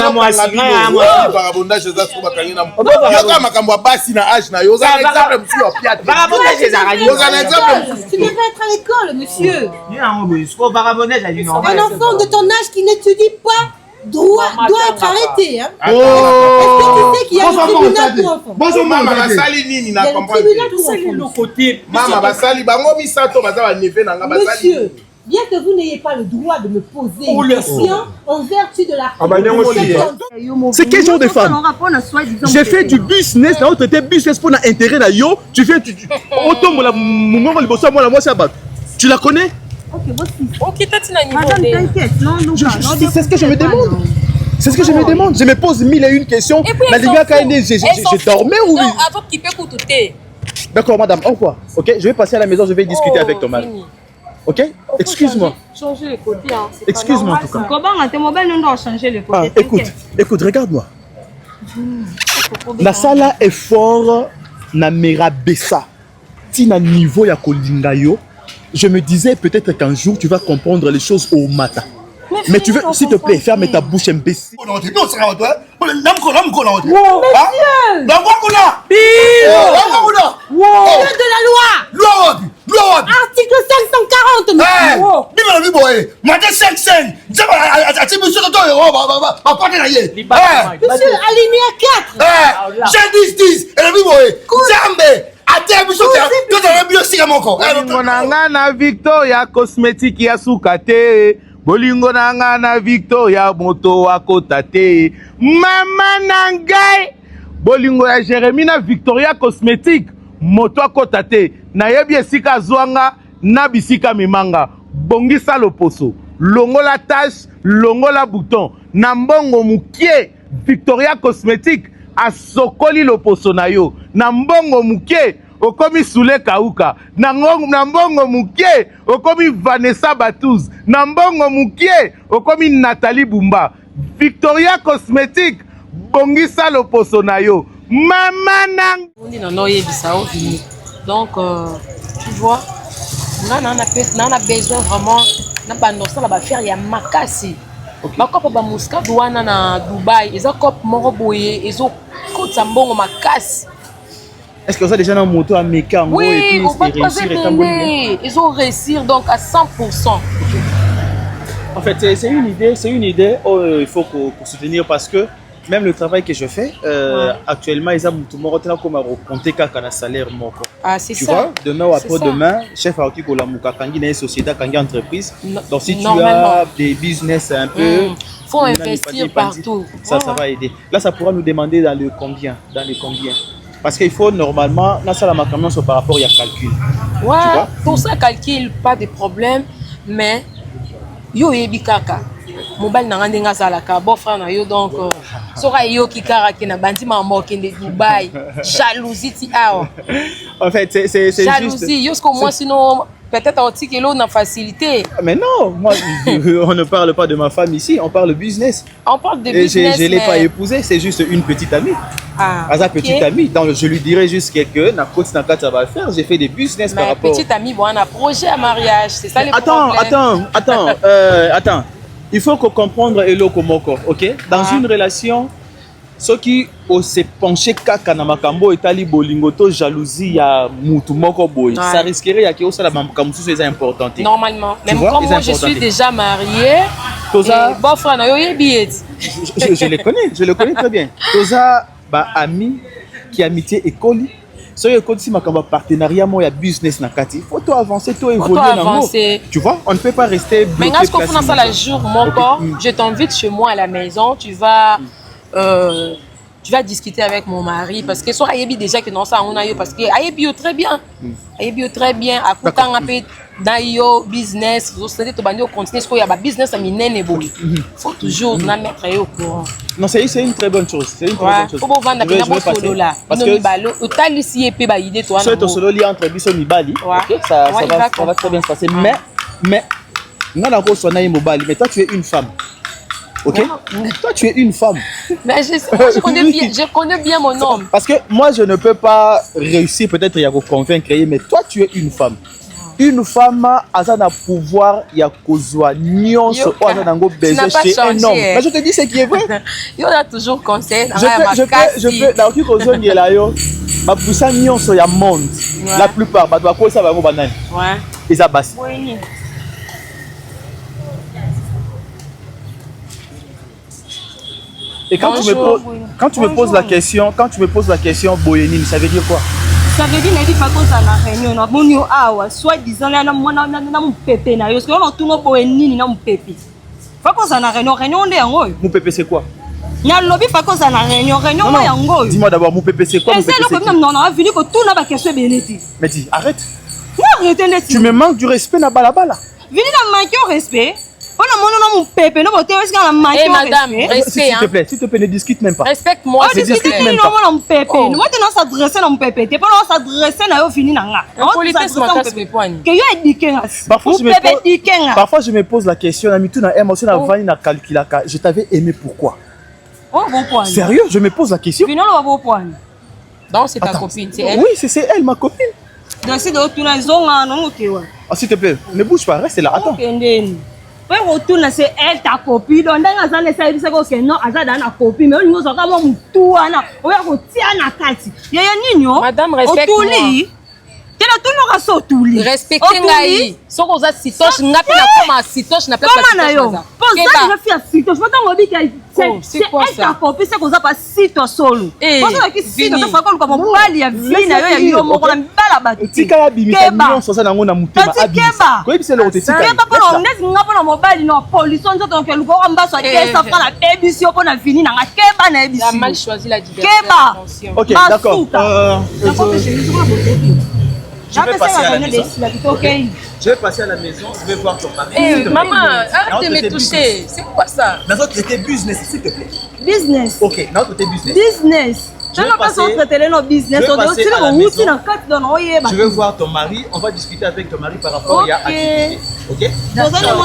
na moi si na moi vagabondage ça sur bakangina yoka makambo basi na âge na yo za exemple monsieur opiate vagabondage tu devrais être à l'école monsieur vagabondage a dit non un enfant de ton âge qui n'étudie pas doit être arrêté. Hein. Oh. Est-ce que tu sais qu'il y a un tribunal pour enfants? Bonjour maman, basali nini na comprendre. Maman basali bango misato baza ba neve na nga basali. Monsieur, bien que vous n'ayez pas le droit de me poser une question en vertu de la c'est quel genre de femme? J'ai fait du business, l'autre était business pour l'intérêt là yo. Tu fais autant mon liboso moi ça bat. Tu la connais? Ok, Tatina niveau. Madame, t'inquiète, non, c'est ce que je me demande. C'est ce que je me demande. Je me pose mille et une questions. Mais les gars, quand je dormais ou... Non, attends, qui peut écouter. D'accord, madame, au revoir. Ok, je vais passer à la maison, je vais discuter avec ton mari. Ok? Excuse-moi. Changer les côtés. Hein. Excuse-moi en tout cas. Comment tes mobiles ne doivent changer les côtés? Écoute, regarde-moi. La salle est fort, na mera bessa. Tina niveau ya kolinga yo. Je me disais peut-être qu'un jour tu vas comprendre les choses au matin. Mais tu veux, s'il te plaît, ferme ta bouche imbécile. Monsieur! De la loi! Article 540, Monsieur, alinéa 4. Bolingo na nga na Victoria cosmétique ya suka te. Bolingo na nga na Victoria moto akota te. Mama na ngai. Bolingo ya Jérémy na Victoria cosmétique moto akota te. Nayebi esika zwanga na bisika mimanga. Bongisa loposo. Longola tache, longola bouton. Na mbongo mukie Victoria cosmétique asokoli loposo na yo. Na mbongo mukie okomi Sule Kauka. Na mbongo mukie okomi Vanessa Batuz. Na mbongo mukie okomi Nathalie Bumba. Victoria cosmétique bongisa loposo na yo. Mama nang. On dit non yebisa o vini. Donc tu vois, on a besoin vraiment na banosa la ba faire ya makasi. Bakopa ba muska douana na Dubaï, ils ont cop moko boye, ils ont kota mbongo makasi. Est-ce que vous avez déjà un moto à Meka? Oui, ils ont réussi donc à 100%. En fait, c'est une idée il faut soutenir parce que même le travail que je fais, actuellement, ils ont tout le monde comme à compter un salaire. Ah, c'est ça. Tu vois, demain ou après-demain, chef a qui la Kangi une société, Kangi entreprise. Donc si tu as des business un peu, faut investir partout. Ça va aider. Là, ça pourra nous demander dans le combien, parce qu'il faut normalement, là, ça la macanon par rapport à calcul. Ouais, pour ça calcul, pas de problème, mais yo yebi kaka. Mobile na ndenga zalaka bon frère na yo donc sora yo ki karaki na bandi maman qui de Dubaï jalousie ti awa en fait c'est jalousie yo ce que moi sinon peut-être un petit kilo na facilité. Mais non, moi on ne parle pas de ma femme ici, on parle business. On parle de business. Je l'ai pas épousée, c'est juste une petite amie. Petite amie, donc je lui dirais juste que na côte na ça va faire, j'ai fait des business par rapport. Petite amie, bon on a projet à mariage, c'est ça le problème. Attends. Il faut comprendre Elo Komoko, ok? Dans une relation, ceux qui se penchent kaka na makambo etali bolingoto jalousie ya mutu moko boy, ça risquerait ya que ça la makambo c'est important. Normalement, même comme moi je suis déjà marié, bon frère na yo yebi je le connais très bien. Toza ba ami qui amitié école. Si on a un partenariat, il y a business na kati. Faut tout avancer, tout évoluer. Tu vois, on ne peut pas rester bloqué. Mais quand on fait ça la jour, mon corps, je t'invite chez moi à la maison. Tu vas discuter avec mon mari parce que soit Ayebi déjà que non ça on a eu parce que Ayebi très bien. Ayebi très bien. À côté on a fait dans yo business, vous savez tout bandi au continuer ce qu'il y a business à minene boy. Faut toujours na mettre au courant. Non, c'est une très bonne chose. C'est une très bonne chose. Faut vendre na solo là. Parce que balo utali si épée ba idée toi. Soit ton solo li entre biso mibali. OK, ça va très bien se passer mais on a reçu na mobile mais toi tu es une femme. Ok? Toi, tu es une femme. Mais je connais bien mon homme. Parce que moi, je ne peux pas réussir peut-être à vous convaincre, mais toi, tu es une femme. une femme a un pouvoir ya kozwa nyonso o aza nango besoin chez un homme. Mais je te dis ce qui est vrai. Yo a toujours conseil. Je peux na oki kozongela yo ba poussa nyonso ya monde. La plupart ba doit ko ça ba ngo banani. Ouais. Eza basi. Oui. Et quand tu me poses la question Boyenine, ça veut dire quoi? Ça veut dire que pas ça na réunion na bonio awa soit disant na mona na mpepe na yo parce que on tout no Boyenine na mpepe. Pas qu'on ça na réunion ndé yango. Mpepe c'est quoi? Na lobby pas qu'on ça na réunion yango. Dis-moi d'abord Mpepe c'est quoi? C'est le problème non on venu que tout na ba question bénéti. Mais dis arrête. Non arrête. Tu me manques du respect na balabala. Vini na manquer au respect. On a mon pépé, non, madame, respect. S'il te plaît, ne discute même pas. Respecte-moi, s'il te plaît. Non, mon pépé. Nous maintenant s'adresser à mon pépé. T'es pas là s'adresser à eux fini nanga. Politesse ma casse mes poignes. Que yo éduqué. Parfois je me pose la question, ami tout na émotion na vani na calculaka. Je t'avais aimé pourquoi? Oh bon point. Sérieux, je me pose la question. Vino le bon point. Donc c'est ta copine, c'est elle. Oui, c'est elle ma copine. Donc c'est de tout na zonga non OK ouais. Ah s'il te plaît, ne bouge pas, reste là, attends. Oui, retourne, c'est elle ta copine. Donc, dans la salle, c'est que non, elle a une copine. Mais nous sommes comme tout. On va retirer la carte. Il y a un nino. Madame, respecte-moi. Tu as tout le reste autour. Respectez Ngaï. Si vous avez sitoche, n'a pas comme sitoche, n'a pas comment nayo? Pour ça, je fais sitoche. Je m'attends au dit que c'est elle ta copine, c'est qu'on a pas sitoche solo. Pour ça, que sitoche, c'est comme on parle, il y a vie, il y a yo, on a pas la bâtie. Tika ya bimisa million sosa nango na mutema abimisa. Ko ebise lo te tika. Keba pour on est ngapa na mobile no police on donc que luko amba so ke ça prend la débisi pour na fini na keba na ebisi. Tu as mal choisi la diversité. Keba. OK, d'accord. Je vais passer à la maison. Je vais passer à la maison, je vais voir ton mari. Maman, arrête de me toucher. C'est quoi ça? Dans notre côté business, s'il te plaît. Business. OK, dans notre côté business. Business. Je vais passer nos business. Je vais voir ton mari, on va discuter avec ton mari par rapport à activité. OK? D'accord.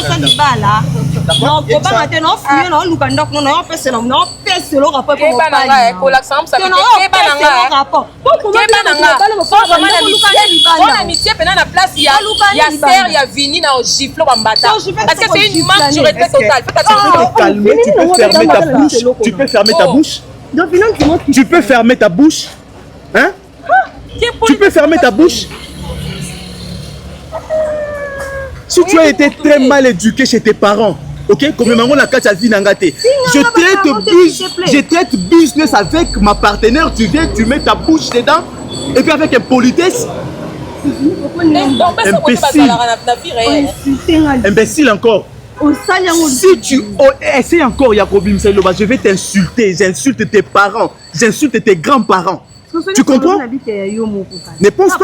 Tu peux fermer ta bouche. Tu peux fermer ta bouche. Hein? Tu peux fermer ta bouche. Si tu as été très mal éduqué chez tes parents, ok, comme maman la carte à vie n'angaté. Je traite business avec ma partenaire. Tu viens, tu mets ta bouche dedans, et puis avec impolitesse. Imbécile encore. Si tu essaies encore, Yacobim, je vais t'insulter. J'insulte tes parents, j'insulte tes grands-parents. Tu comprends? Ne pense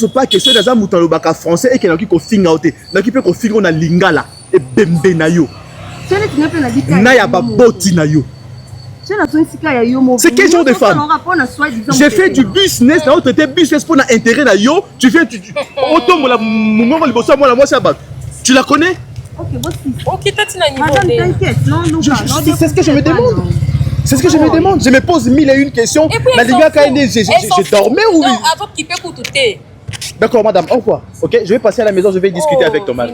pas que c'est dans un mouton français et qu'il y a qui finga ote. Na qui peut qu'on finga na lingala et bembe na yo. Na ya ba boti na yo. C'est quel genre de femme? J'ai fait du business, dans autre business pour l'intérêt na yo. Tu fais autant la mouvement liboso moi la moi ça bat. Tu la connais? OK, Tatina t'inquiète, non, c'est ce que je me demande. C'est ce que je me demande. Je me pose mille et une questions. La Liga je dormais ou... Non, avant qu'il peut écouter. D'accord, madame, au revoir. Ok, je vais passer à la maison, je vais discuter avec ton mari.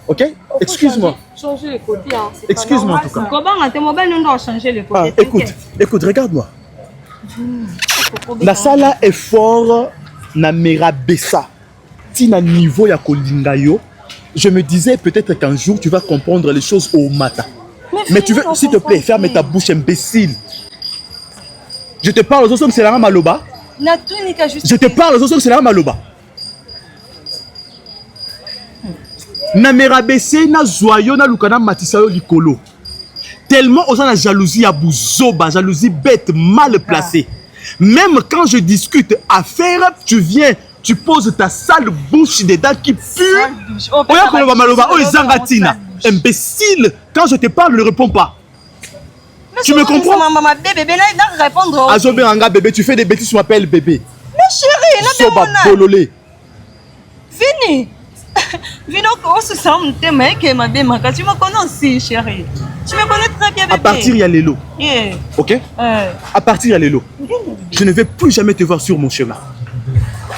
Ok? Excuse-moi. Changer les côtés. Excuse-moi en tout cas. Comment changer les côtés? Écoute, regarde-moi. La salle est fort, na mera bessa. Tina niveau ya kolinga yo. Je me disais peut-être qu'un jour tu vas comprendre les choses au matin. Mais tu veux, s'il te plaît, ferme ta bouche, imbécile. Je te parle aux autres, c'est la maloba. Je te parle aux autres, c'est la maloba. Na merabese, na joyeux, na lukana matisayo likolo. Tellement aux gens la jalousie à bouzoba, jalousie bête, mal placée. Même quand je discute affaire, tu viens. Tu poses ta sale bouche dedans qui pue. Imbécile, quand je te parle, ne réponds pas. Tu me comprends? Azobé bébé, tu fais des bêtises, tu m'appelles bébé. Mais chérie, Soba bololé. Fini. Vino, tu me connais aussi, chérie. Tu me connais très bien, bébé. À partir, il y a l'élo. Ok? À partir, il y a l'élo. Je ne vais plus jamais te voir sur mon chemin.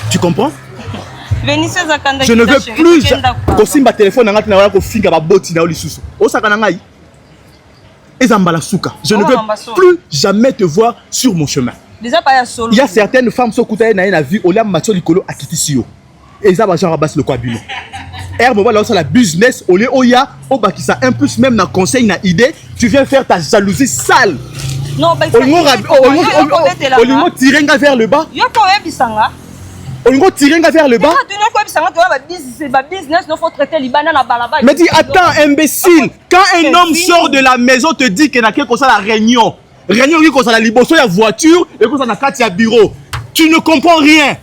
Tu comprends? Je ne veux plus kosimba téléphone nanga tina wala kofinga ba boti na olisusu. Osaka na ngai. Ezambala suka. Je ne veux plus jamais te voir sur mon chemin. Il y a certaines femmes qui sont na vie au lieu matio likolo akitisio. Et ça va genre basse le quoi bino. Herbe va lancer la business au lieu oya au bakisa un plus même na conseil na idée, tu viens faire ta jalousie sale. Non, bah au lieu tirer vers le bas. Yo ko ebisanga. On va tirer vers le bas. Mais dis, attends, imbécile. Quand un homme sort de la maison, te dit qu'il n'a qu'à ça la réunion. Réunion, il y a la liboso, il y a voiture, et qu'il y a un bureau. Tu ne comprends rien.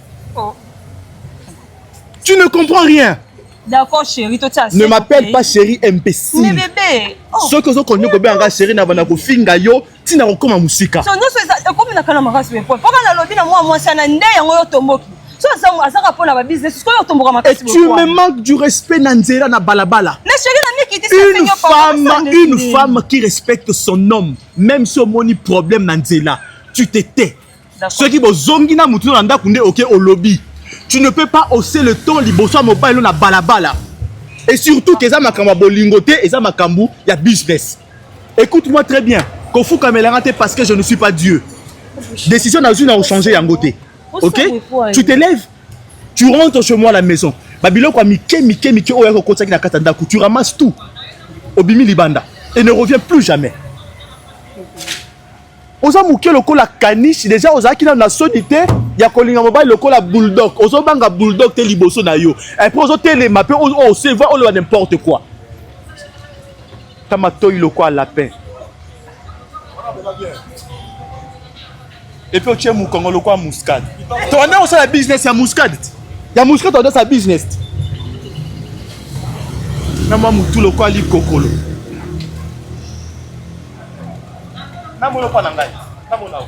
Tu ne comprends rien. D'accord, chérie. Ne m'appelle pas chérie, imbécile. Mais bébé. Ceux qui sont connus comme un chérie, n'a pas finga yo, tu n'as pas comme musique. Et tu me manques du respect Nanzela na balabala. Une femme qui respecte son homme, même si on a un problème Nanzela, tu te tais. Ceux qui vont zongi na mutu nanda kunde ok au lobby. Tu ne peux pas hausser le ton liboso mobile na balabala. Et surtout que ça makamba bolingote et ça makambu ya business. Écoute-moi très bien. Kofu kamelangate parce que je ne suis pas Dieu. Décision na une a changé yangote. Ok? Tu te lèves, tu rentres chez moi à la maison. Babilo kwa mike oya ko kotaki na katanda ku tu ramasses tout. Obimi libanda et ne reviens plus jamais. Oza muke lokola caniche déjà oza ki na sonité ya kolinga mobile lokola bulldog. Ozo banga bulldog te liboso na yo. Et puis ozo tele mape o se va o n'importe quoi. Tamato iloko lapin. Et puis tu es Congo le quoi muscade. Tu as aussi la business ya muscade. Ya muscade tu as sa business. Na moi mutu le quoi li kokolo. Na mo lo pa na ngai. Na mo na.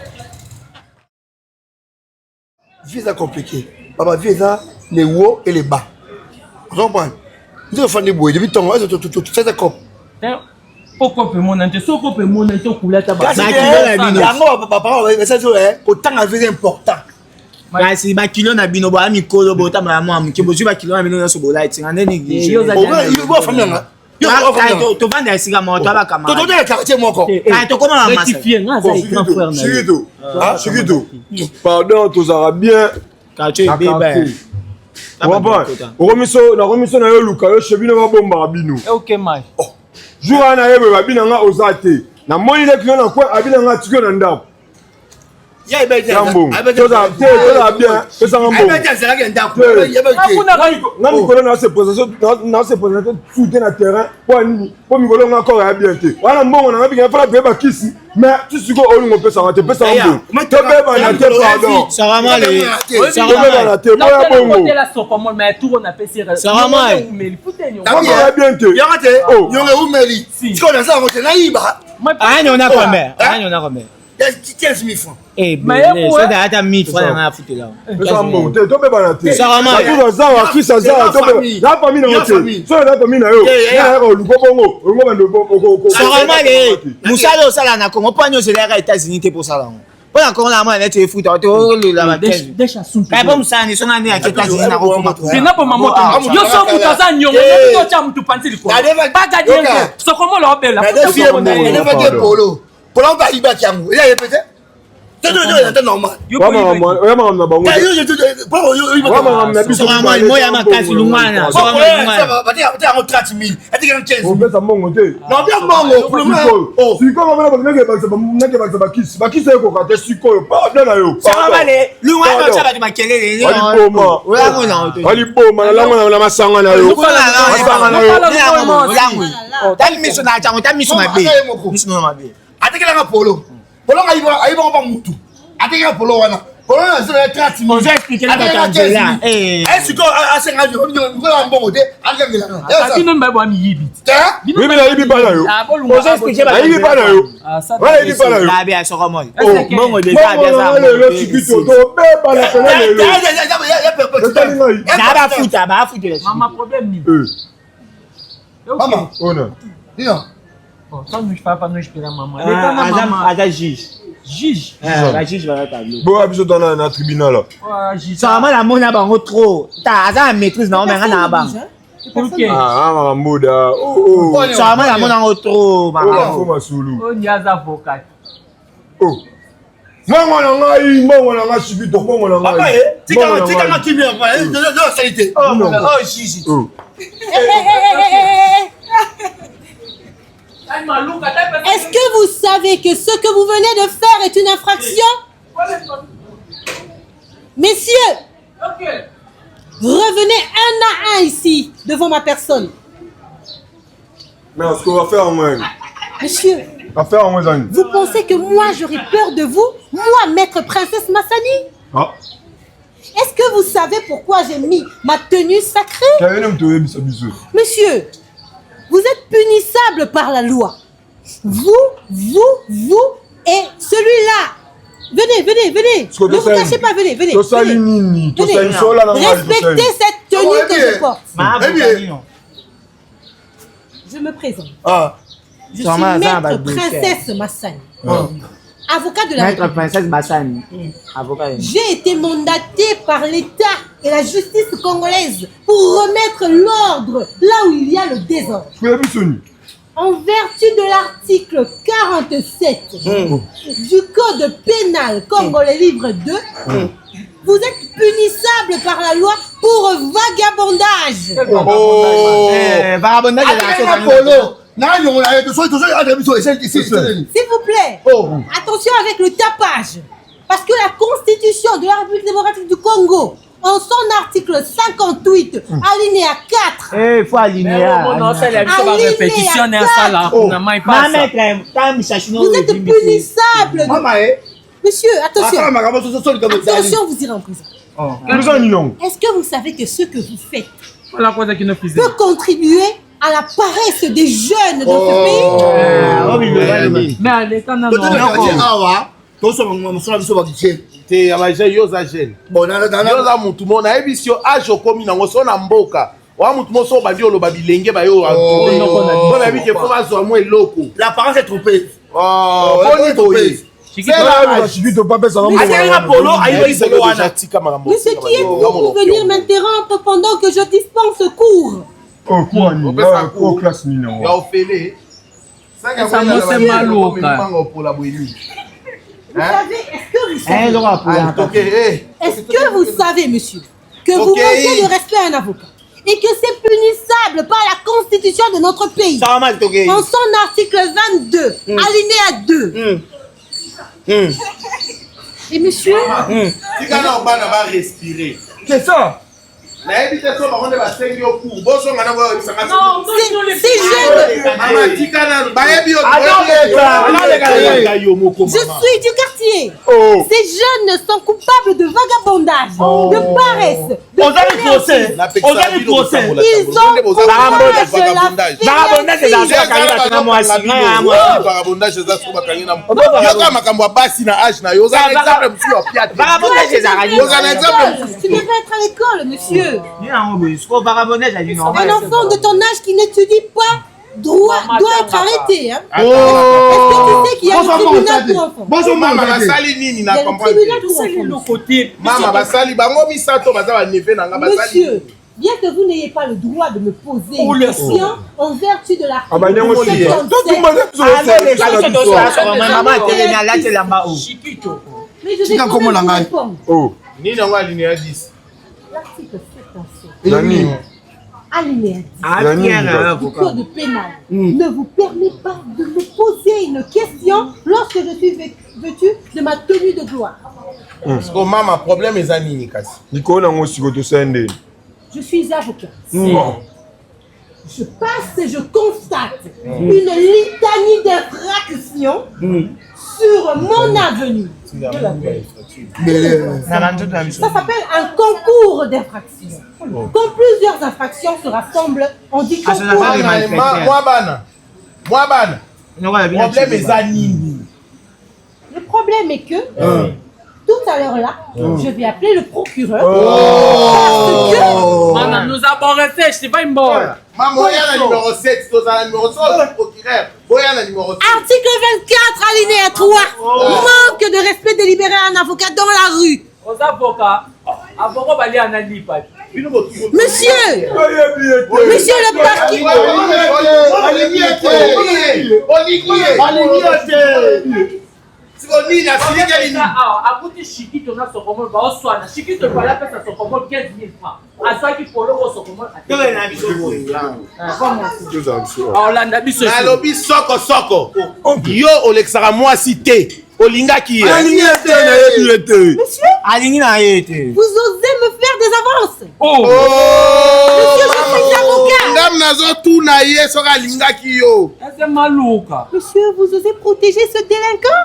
Visa compliqué. Papa visa les hauts et les bas. Tu comprends? Nous faisons des bouées depuis ton tout c'est d'accord. Pourquoi peut mon ante so ko peut mon ante kula ta ba. Yango papa ça c'est autant à visa important. Kasi ba kilo na bino ba mikolo bota ma mo amke bozu ba kilo na bino so bola itinga ne néglige. Il va famille nga. Yo to vanda siga mo to ba kama. To le quartier moko. Ka to koma mama. Rectifier nga za grand frère na. Chiquito. Ah chiquito. Pardon tous arabien. Ka tu bébé. Papa, remission na yo luka yo chebino ba bomba bino. OK mai. Jour na yebe ba bino nga ozate. Na moni le client na kwa abina nga tikyo na ndako. Ya ibe je. Toza bien, pesa ngambo. Ibe je sera ngenda ko. Na mikolo na se position souter na terrain pour nini? Pour mikolo nga ko ya bien te. Wana mbongo na bika fala beba kisi, mais tu siko olingo pesa ngate pesa ngambo. To beba na te pardon. Ça va mal. Ça va mal na te. Moya bongo. La sokomo mais tout on appelle ça. Ça va mal. Mais il faut tenir. Ça va bien te. Yangate. Oh. Yonge umeli. Siko na ça ngote na iba. Ah on a combien? Ah on a combien? 15 000 francs. Eh ben, ça doit être 1000 francs à foutre là. Ça monte, tu peux pas noter. Ça va mal. Tu vas savoir qui ça ça, tu peux. La famille na hotel. Ça la famille na yo. Ya ko lu bongo, ngo bando ko. Ça va mal. Musalo sala na Congo, pas nous c'est les États-Unis pour ça là. Pas encore la main tu foutre, tu la déjà son. Pas bon ça ni songa ni à États-Unis na ko. C'est na pour maman. Yo so mutaza nyongo, yo cha mtu panzi liko. Pas gadier. So comment leur belle la. Elle va dire polo. Pour l'on va y battre yango. Il a pété. C'est normal. Atekela polo. Polo aiba ba mutu. Atekela polo wana. Polo na zero 30 000. J'ai expliqué la Tanzania. Est-ce que asenga yo ngola mbongo te angela na. Ça qui même ba mi yibi. Oui mais la yibi pas là yo. J'ai expliqué la yibi pas là yo. Ouais yibi pas là yo. La bien so comment. Mbongo déjà bien ça. Le chiquito to be ba la fele le. Ya ba futa. Maman problème ni. Maman, on a. Ça nous pas nous espérer maman. Ada juge. Juge. La juge va tableau. Bon, abiso dans le tribunal là. Ça va la mona bango trop. T'as ça maîtrise non mais rien à bas. Pourquoi? Ah, moda. Oh, oh. Ça va la mona trop. Oh, faut ma soulou. On y a des avocats. Oh. Moi, on a subi ton bon, on a. Papa, tu as qui vient, de la saleté. Oh, non. Oh, Gigi. Oh. Est-ce que vous savez que ce que vous venez de faire est une infraction? Messieurs, revenez un à un ici, devant ma personne. Mais ce qu'on va faire en moins. Monsieur, vous pensez que moi j'aurais peur de vous? Moi, maître princesse Massani? Ah. Est-ce que vous savez pourquoi j'ai mis ma tenue sacrée? Monsieur, vous êtes punissable par la loi. Vous et celui-là. Venez. Ne vous cachez pas, venez. Respectez cette tenue que je porte. Je me présente. Je suis maître princesse Massani. Avocat de la Maître princesse Massani. Avocat. J'ai été mandaté par l'État et la justice congolaise pour remettre l'ordre là où il y a le désordre. En vertu de l'article 47 du Code pénal congolais livre 2, vous êtes punissable par la loi pour vagabondage. Vagabondage S'il vous plaît, attention avec le tapage. Parce que la Constitution de la République démocratique du Congo, en son article 58, alinéa 4. Il faut aligner. Vous êtes punissable. Monsieur, attention. Attention, vous irez en prison. Est-ce que vous savez que ce que vous faites peut contribuer à la paresse des jeunes dans ce pays? Mais à l'état, non. te ya baje yoza jeune yoza mutu mona ebisio ajo komi nango so na mboka wa mutu moso bandi oloba bilenge bayo bona bike fo bazwa mo eloko l'apparence est trompée. boni boye Monsieur, qui est pour venir m'interrompre pendant que je dispense cours? Oh, quoi, ni classe ni non. Ya ofele. Ça me fait mal au cœur. Vous savez, est-ce que vous savez, monsieur, que vous manquez de respect à un avocat et que c'est punissable par la constitution de notre pays en son article 22, alinéa 2. Et monsieur, c'est ça. Ces jeunes, je suis du quartier. Ces jeunes sont coupables de vagabondage, de paresse, de procès. Ils ont courage tu devrais être à l'école, monsieur. Un enfant de ton âge qui n'étudie pas doit être arrêté. Hein? Est-ce que tu sais qu'il y a un tribunal pour enfants? Il y a un tribunal pour enfants. Monsieur, bien que vous n'ayez pas le droit de me poser une question en vertu de l'article 57, mais je vais quand même répondre. L'article 57, alinéa 10 du code pénal ne vous permet pas de me poser une question lorsque je suis vêtue de ma tenue de gloire. Je suis avocat. Je passe et je constate une litanie d'infractions sur mon avenue. Ça s'appelle un concours d'infractions. Quand plusieurs infractions se rassemblent, on dit concours. Le problème est que tout à l'heure là, je vais appeler le procureur. Parce que nous avons resté, je sais pas une bonne. Article 24, alinéa 3, manque de respect de libérer un avocat dans la rue. Aux avocats, avocat va aller en Monsieur le parquet. akuti shikito na sokomol ba oswana shikito pala pesa sokomol 15,000 francs asaki polo ko sokomol olanda biso nalobi soko yo olekisaka mwasi te olingaki ye Monsieur, vous osez me faire des avances. Monsieur, je suis avocat. Ngam nazotuna ye soki alingaki yo. Monsieur, vous osez protéger ce délinquant?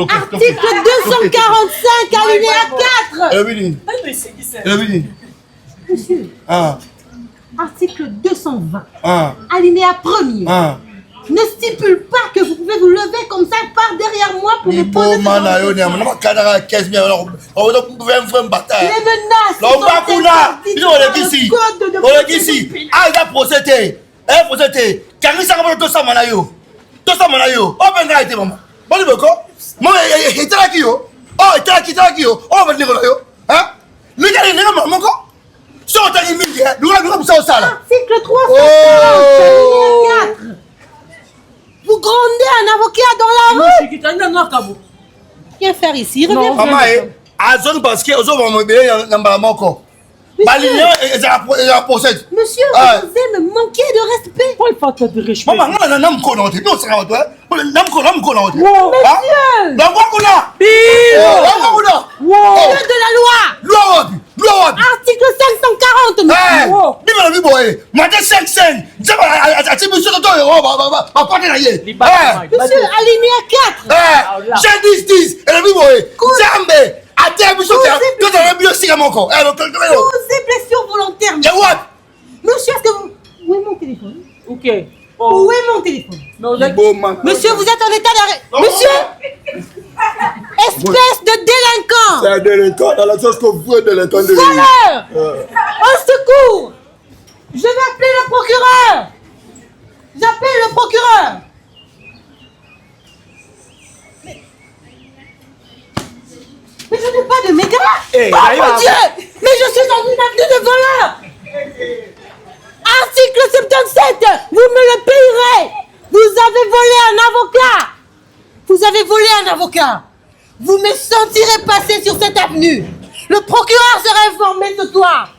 Article 245, alinéa 4. Monsieur, article 220, alinéa 1er, ne stipule pas que vous pouvez vous lever comme ça par derrière moi pour me poser des Article 344. Vous grondez un avocat dans la rue. Qu'est-ce faire ici? Reviens. Monsieur, vous osez me manquer de respect. Monsieur, de la loi. Article 540. Monsieur, alinéa 4. Causez blessure volontaire. Monsieur, est-ce que vous... Où est mon téléphone? Ok. Où est mon téléphone? Monsieur, vous êtes en état d'arrêt. Monsieur, espèce de délinquant. C'est un délinquant dans la sauce que vous êtes délinquant de voleur. Au secours. Je vais appeler le procureur. J'appelle le procureur. Mais je n'ai pas de mégas. Oh mon Dieu. Mais je suis dans une avenue de voleurs. Article 77. Vous me le payerez. Vous avez volé un avocat. Vous avez volé un avocat. Vous me sentirez passer sur cette avenue. Le procureur sera informé ce soir.